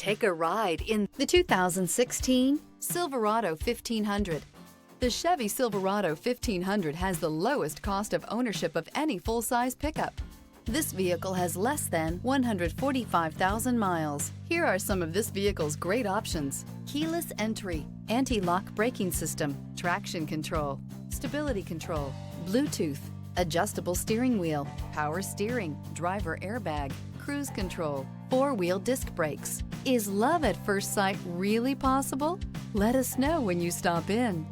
Take a ride in the 2016 Silverado 1500. The Chevy Silverado 1500 has the lowest cost of ownership of any full-size pickup. This vehicle has less than 145,000 miles. Here are some of this vehicle's great options: keyless entry, anti-lock braking system, traction control, stability control, Bluetooth, adjustable steering wheel, power steering, driver airbag, cruise control, four-wheel disc brakes. Is love at first sight really possible? Let us know when you stop in.